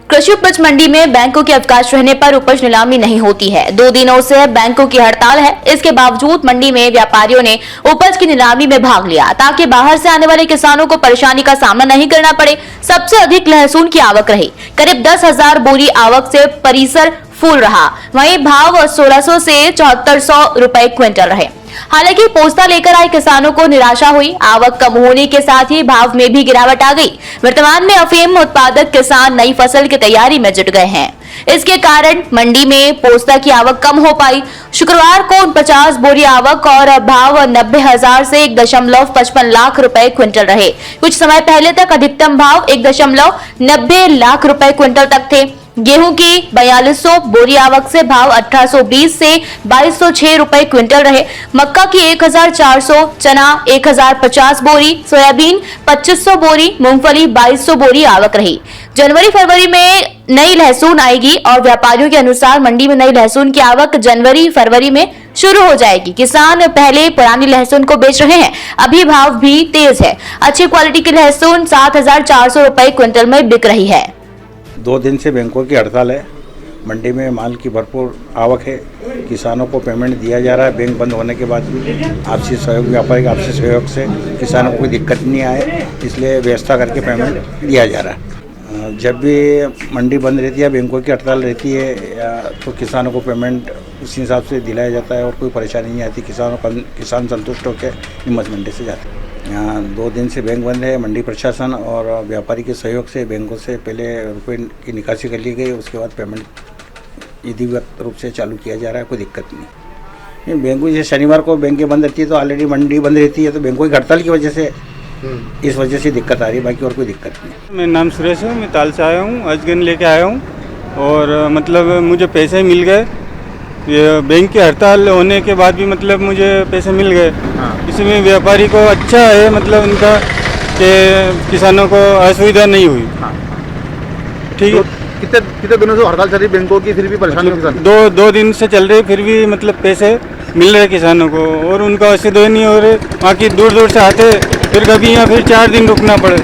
कृषि उपज मंडी में बैंकों के अवकाश रहने पर उपज नीलामी नहीं होती है। 2 दिनों से बैंकों की हड़ताल है। इसके बावजूद मंडी में व्यापारियों ने उपज की नीलामी में भाग लिया ताकि बाहर से आने वाले किसानों को परेशानी का सामना नहीं करना पड़े। सबसे अधिक लहसुन की आवक रही, करीब 10,000 बोरी आवक से परिसर फूल रहा। वहीं भाव 1600 से 7400 रुपए क्विंटल रहे। हालांकि पोस्ता लेकर आए किसानों को निराशा हुई। आवक कम होने के साथ ही भाव में भी गिरावट आ गई। वर्तमान में अफीम उत्पादक किसान नई फसल की तैयारी में जुट गए हैं। इसके कारण मंडी में पोस्ता की आवक कम हो पाई। शुक्रवार को 49 बोरी आवक और भाव 90,000 से 1.55 लाख रुपए क्विंटल रहे। कुछ समय पहले तक अधिकतम भाव 1.90 लाख रुपए क्विंटल तक थे। गेहूं की 4200 बोरी आवक से भाव 1820 से 2206 रुपए क्विंटल रहे। मक्का की 1400, चना 1050 बोरी, सोयाबीन 2500 बोरी, मूंगफली 2200 बोरी आवक रही। जनवरी फरवरी में नई लहसुन आएगी और व्यापारियों के अनुसार मंडी में नई लहसुन की आवक जनवरी फरवरी में शुरू हो जाएगी। किसान पहले पुरानी लहसुन को बेच रहे हैं। अभी भाव भी तेज है। अच्छी क्वालिटी की लहसुन 7400 रुपए क्विंटल में बिक रही है। 2 दिन से बैंकों की हड़ताल है। मंडी में माल की भरपूर आवक है। किसानों को पेमेंट दिया जा रहा है। बैंक बंद होने के बाद आपसी सहयोग, व्यापारिक आपसी सहयोग से किसानों को कोई दिक्कत नहीं आए, इसलिए व्यवस्था करके पेमेंट दिया जा रहा है। जब भी मंडी बंद रहती है, बैंकों की हड़ताल रहती है, तो किसानों को पेमेंट उसी हिसाब से दिलाया जाता है और कोई परेशानी नहीं आती। किसान संतुष्ट होकर नीमच मंडी से जाते हैं। यहाँ 2 दिन से बैंक बंद है। मंडी प्रशासन और व्यापारी के सहयोग से बैंकों से पहले रुपए की निकासी कर ली गई, उसके बाद पेमेंट विधिवत रूप से चालू किया जा रहा है। कोई दिक्कत नहीं। बैंकों जैसे शनिवार को बैंकें बंद रहती है तो ऑलरेडी मंडी बंद रहती है, तो बैंकों की हड़ताल की वजह से इस वजह से दिक्कत आ रही है, बाकी और कोई दिक्कत नहीं। मेरा नाम सुरेश है, मैं ताल से आया हूँ, अजगन लेके आया हूँ और मतलब मुझे पैसे मिल गए। ये बैंक की हड़ताल होने के बाद भी मतलब मुझे पैसे मिल गए। इसमें व्यापारी को अच्छा है, मतलब उनका कि किसानों को असुविधा नहीं हुई। ठीक है। कितने दिनों से हड़ताल चल रही बैंकों की, फिर भी परेशानी किसान? 2 दिन से चल रही, फिर भी मतलब पैसे मिल रहे किसानों को और उनका असुविधा नहीं हो रहे। बाकी दूर दूर से आते, फिर कभी यहाँ फिर 4 दिन रुकना पड़े।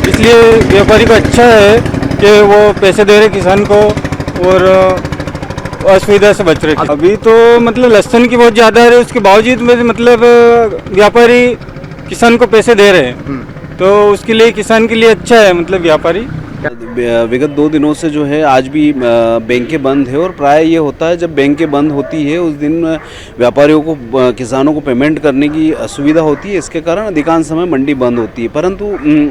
इसलिए व्यापारी को अच्छा है कि वो पैसे दे रहे किसान को और असुविधा से बच रहे। अभी तो मतलब लहसुन की बहुत ज़्यादा है, उसके बावजूद में मतलब व्यापारी किसान को पैसे दे रहे हैं, तो उसके लिए किसान के लिए अच्छा है। मतलब व्यापारी विगत 2 दिनों से जो है आज भी बैंकें बंद है और प्राय ये होता है जब बैंकें बंद होती है उस दिन व्यापारियों को, किसानों को पेमेंट करने की असुविधा होती है। इसके कारण अधिकांश समय मंडी बंद होती है। परंतु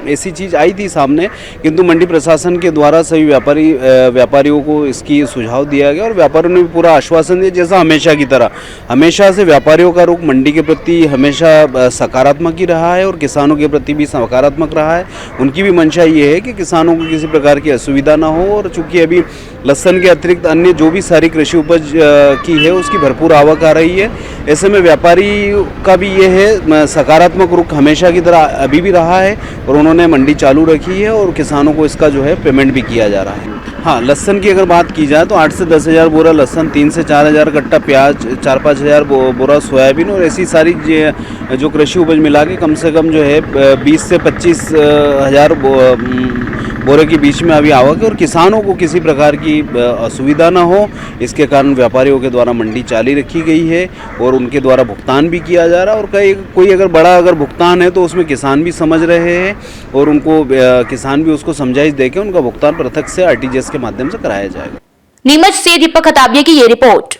ऐसी चीज़ आई थी सामने, किंतु मंडी प्रशासन के द्वारा सभी व्यापारियों को इसकी सुझाव दिया गया और व्यापारियों ने भी पूरा आश्वासन दिया, जैसा हमेशा की तरह। हमेशा से व्यापारियों का रुख मंडी के प्रति हमेशा सकारात्मक ही रहा है और किसानों के प्रति भी सकारात्मक रहा है। उनकी भी मंशा ये है कि किसानों को किसी प्रकार की असुविधा ना हो और चूंकि अभी लहसुन के अतिरिक्त अन्य जो भी सारी कृषि उपज की है उसकी भरपूर आवक आ रही है। ऐसे में व्यापारी का भी ये है सकारात्मक रुख हमेशा की तरह अभी भी रहा है और उन्होंने मंडी चालू रखी है और किसानों को इसका जो है पेमेंट भी किया जा रहा है। हाँ, लहसुन की अगर बात की जाए तो 8 से 10,000 बोरा लहसुन, 3 से 4,000 कट्टा प्याज, 4-5 हज़ार बोरा सोयाबीन और ऐसी सारी जो कृषि उपज मिला के कम से कम जो है 20 से 25 हज़ार बोरे के बीच में अभी आवक है और किसानों को किसी प्रकार की असुविधा ना हो, इसके कारण व्यापारियों के द्वारा मंडी चालू रखी गई है और उनके द्वारा भुगतान भी किया जा रहा है। और कोई अगर बड़ा भुगतान है तो उसमें किसान भी समझ रहे हैं और उनको किसान भी उसको समझाइश देकर उनका भुगतान पृथक से आरटीजीएस के माध्यम से कराया जाएगा। नीमच से दीपक खताबिया की ये रिपोर्ट।